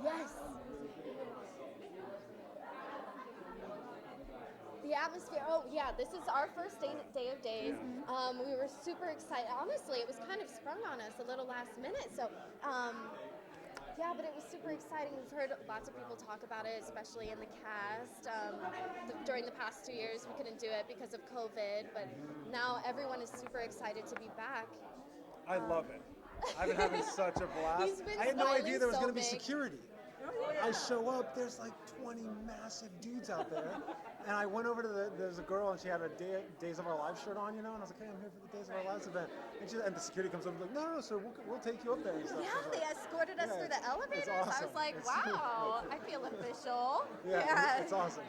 Yes. The atmosphere. Oh yeah, this is our first day of days. We were super excited. Honestly, it was kind of sprung on us a little last minute. So yeah, but it was super exciting. We've heard lots of people talk about it, especially in the cast. During the past 2 years, we couldn't do it because of COVID, but now everyone is super excited to be back. I love it. I've been having such a blast. He's been I had no idea there was so going to be big. security. I show up, there's like 20 massive dudes out there. And I went over to there's a girl and she had a Days of Our Lives shirt on, you know, and I was like, hey, I'm here for the Days of Our Lives event. And the security comes over and like, no, sir, we'll take you up there and stuff. Yeah, they escorted us through the elevators. It's awesome. I was like, It's wow, I feel official. yeah, it's awesome.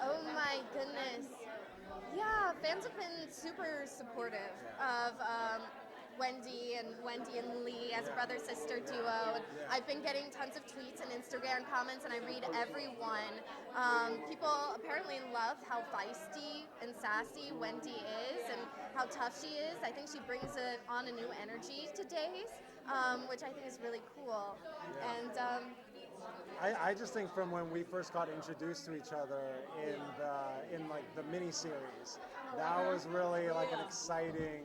Oh my goodness. Yeah, fans have been super supportive of Wendy and Lee as a brother-sister duo. And I've been getting tons of tweets and Instagram comments, and I read every one. People apparently love how feisty and sassy Wendy is and how tough she is. I think she brings on a new energy to Days, which I think is really cool. And I just think from when we first got introduced to each other in like the mini series, that was really like an exciting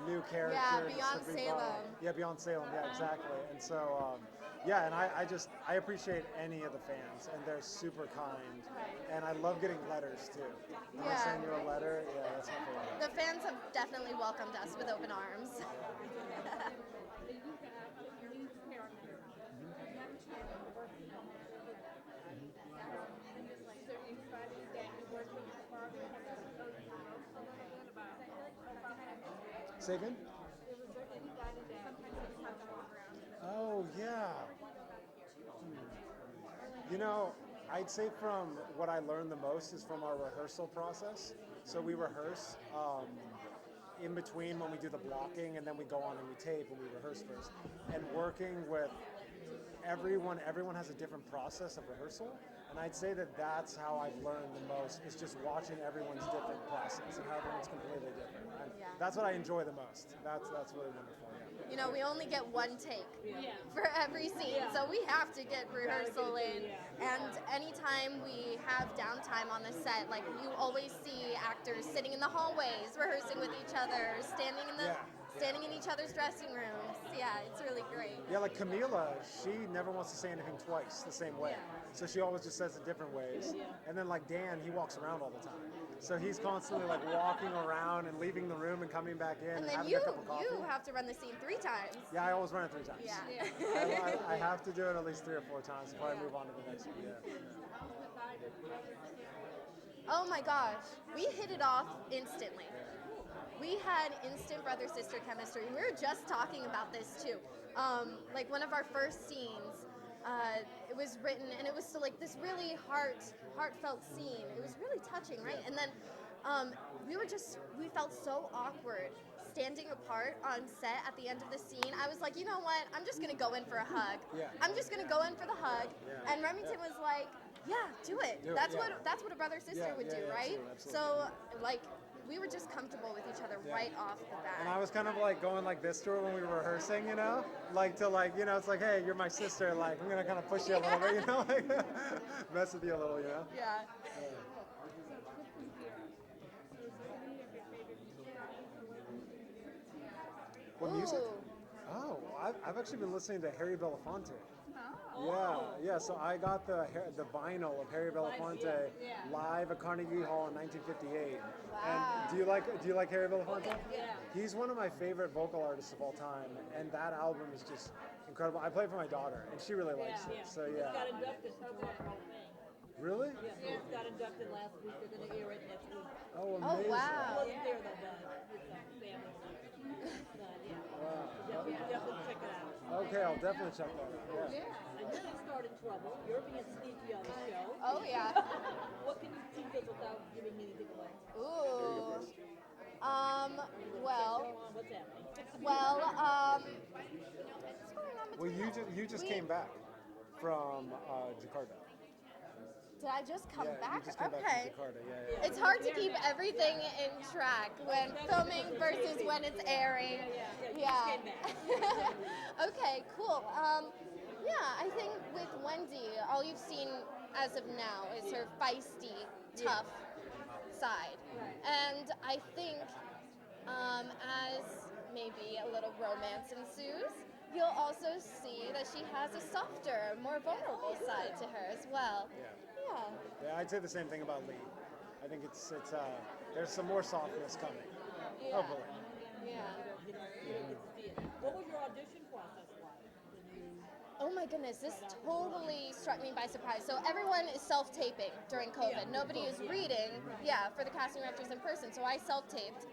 new character. Yeah, Beyond Salem. Yeah, Beyond Salem. Yeah, exactly. And so, yeah, and I appreciate any of the fans, and they're super kind. And I love getting letters too. When I send you a letter, yeah, that's my favorite. The fans have definitely welcomed us with open arms. Say again? Oh, yeah. You know, I'd say from what I learned the most is from our rehearsal process. So we rehearse in between when we do the blocking, and then we go on and we tape and we rehearse first. And working with everyone has a different process of rehearsal. And I'd say that that's how I've learned the most, is just watching everyone's different process and how everyone's completely different. And that's what I enjoy the most. That's really wonderful. Yeah. You know, we only get one take for every scene, so we have to get rehearsal in. And anytime we have downtime on the set, like you always see actors sitting in the hallways rehearsing with each other, standing in each other's dressing rooms. Yeah, it's really great. Yeah, like Camila, she never wants to say anything twice the same way. So she always just says it different ways. And then like Dan, he walks around all the time. So he's constantly like walking around and leaving the room and coming back in And then having a cup of coffee. you have to run the scene 3 times. Yeah, I always run it 3 times. Yeah. I have to do it at least 3 or 4 times before I move on to the next one. Yeah. Oh my gosh, we hit it off instantly. We had instant brother-sister chemistry. We were just talking about this too. Like one of our first scenes, it was written, and it was still like this really heartfelt scene. It was really touching, right? And then we felt so awkward standing apart on set at the end of the scene. I was like, you know what? I'm just gonna go in for a hug. I'm just gonna go in for the hug. And Remington was like, yeah, do it. That's what a brother-sister would do, right? So like, we were just comfortable with each other right off the bat. And I was kind of like going like this to her when we were rehearsing, you know? Like to like, you know, it's like, hey, you're my sister. Like, I'm going to kind of push you a little bit, you know? Like, mess with you a little, you know? Yeah. What music? Oh, I've actually been listening to Harry Belafonte. Yeah. So I got the vinyl of Harry Belafonte live at Carnegie Hall in 1958. Wow. And do you like Harry Belafonte? Yeah. He's one of my favorite vocal artists of all time, and that album is just incredible. I play it for my daughter, and she really likes it. So yeah. It got inducted to the Hall of Fame. Really? Yeah, it got inducted last week. They're going to air it next week. Oh, amazing. Oh, wow. I wasn't there though, but with family. But yeah. Wow. Definitely check it out. Okay, I'll definitely check that out. Yeah. And then I started Trouble. You're being sneaky on the show. Oh yeah. What can you teach us without giving me anything away? Ooh. What's happening? Well, what's going on Well, between you just came back from Jakarta. Did I just come Yeah, back? you just came back Okay. from Jakarta. Yeah. It's hard to keep everything in track when filming versus when it's airing. Yeah. Okay, cool. Yeah, I think with Wendy, all you've seen as of now is her feisty, tough side. And I think as maybe a little romance ensues, you'll also see that she has a softer, more vulnerable side to her as well. Yeah. Yeah, I'd say the same thing about Lee. I think it's there's some more softness coming. Yeah. Hopefully. Yeah. What was your audition process like? Oh my goodness, this totally struck me by surprise. So everyone is self-taping during COVID. Nobody is reading, for the casting directors in person. So I self-taped.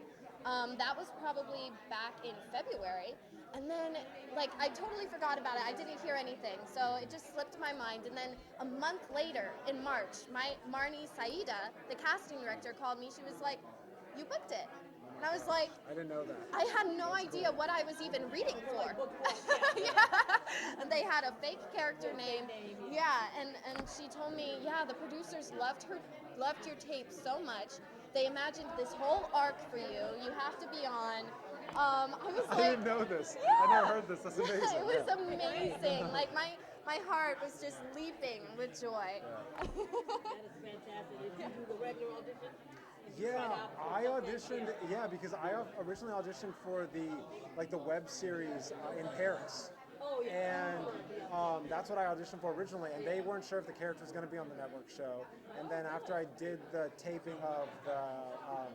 That was probably back in February. And then, I totally forgot about it. I didn't hear anything. So it just slipped my mind. And then a month later, in March, Marnie Saida, the casting director, called me. She was like, "You booked it." And I was like, I didn't know that. I had no idea what I was even reading for. And they had a fake character name. Yeah, and she told me, the producers loved your tape so much. They imagined this whole arc for you. You have to be on. I was like, I didn't know this. I never heard this. That's amazing. It was amazing. My heart was just leaping with joy. That is fantastic. Did you do the regular audition? Yeah, I auditioned. Yeah, because I originally auditioned for the web series in Paris. Oh, yeah. And that's what I auditioned for originally, and they weren't sure if the character was going to be on the network show. And then after I did the taping of the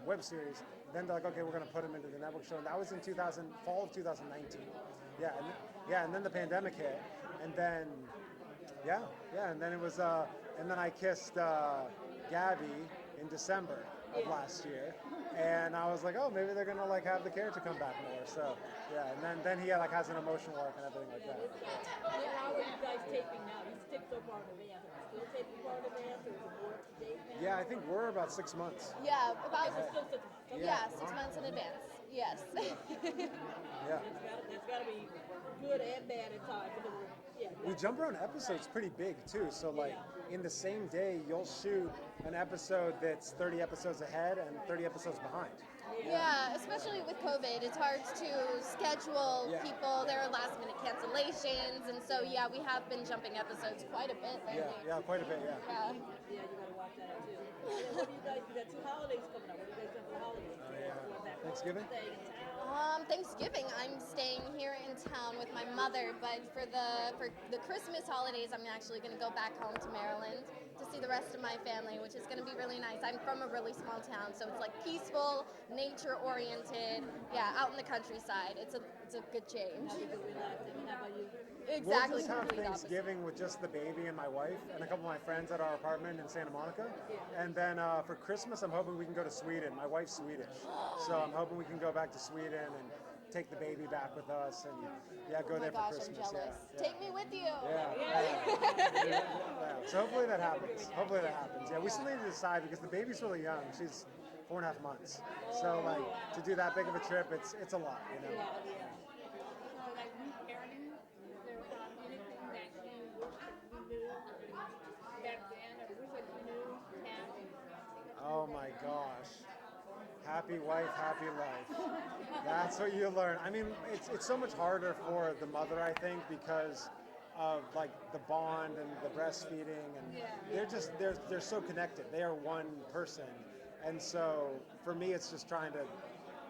web series, then they're like, okay, we're going to put him into the network show. And that was in fall of 2019. And then the pandemic hit, and then and then it was, and then I kissed Gabby in December of last year, and I was like, oh, maybe they're gonna have the character come back more. So and then he has an emotional arc and everything like that. How are you guys taping now? You stick so far in advance. Are you still taping far in advance, or is it more to date now? Yeah, I think we're about 6 months. Yeah, about Yeah. 6 months in advance. Yes. Yeah. That's got to be good and bad at times. We jump around episodes pretty big too. So in the same day, you'll shoot an episode that's 30 episodes ahead and 30 episodes behind. Yeah, especially with COVID, it's hard to schedule people. There are last minute cancellations, and so we have been jumping episodes quite a bit lately. Yeah, quite a bit. Yeah. Yeah, you got to watch that out too. And what do you guys? You got 2 holidays coming up. What do you guys do for the holidays? Thanksgiving. Thanksgiving, I'm staying here in town with my mother, but for the Christmas holidays, I'm actually going to go back home to Maryland to see the rest of my family, which is going to be really nice. I'm from a really small town, so it's peaceful, nature-oriented, out in the countryside. It's a good change. Exactly. We'll just have Thanksgiving with just the baby and my wife and a couple of my friends at our apartment in Santa Monica. And then for Christmas, I'm hoping we can go to Sweden. My wife's Swedish. So I'm hoping we can go back to Sweden and take the baby back with us and go there for Christmas. I'm jealous. Yeah. Take me with you. Yeah. So hopefully that happens. Yeah, we still need to decide because the baby's really young. She's 4.5 months. So to do that big of a trip, it's a lot, Oh my gosh. Happy wife, happy life. That's what you learn. I mean, it's so much harder for the mother, I think, because of the bond and the breastfeeding, and they're so connected. They are one person, and so for me, it's just trying to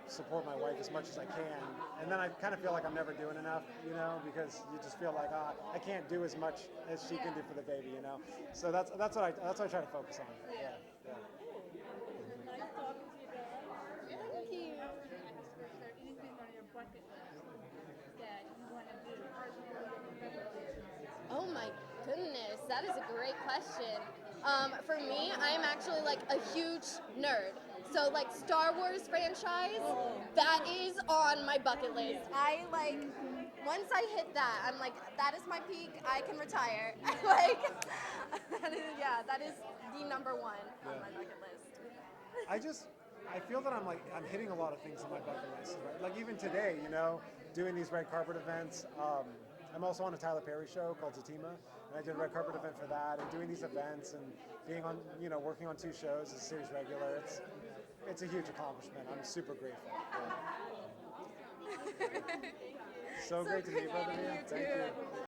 support my wife as much as I can, and then I kind of feel like I'm never doing enough, because you just feel like I can't do as much as she can do for the baby, So that's what I try to focus on. Yeah. Thank you. Oh my goodness, that is a great question. For me, I am actually a huge nerd. So Star Wars franchise, that is on my bucket list. Once I hit that, I'm that is my peak, I can retire. That is the number one on my bucket list. I feel that I'm hitting a lot of things on my bucket list. Right? Even today, doing these red carpet events. I'm also on a Tyler Perry show called Zatima, and I did a red carpet event for that, and doing these events and being on, working on 2 shows as a series regular. It's a huge accomplishment. I'm super grateful. Yeah. So great to meet you, brother. meeting you Thank too. you.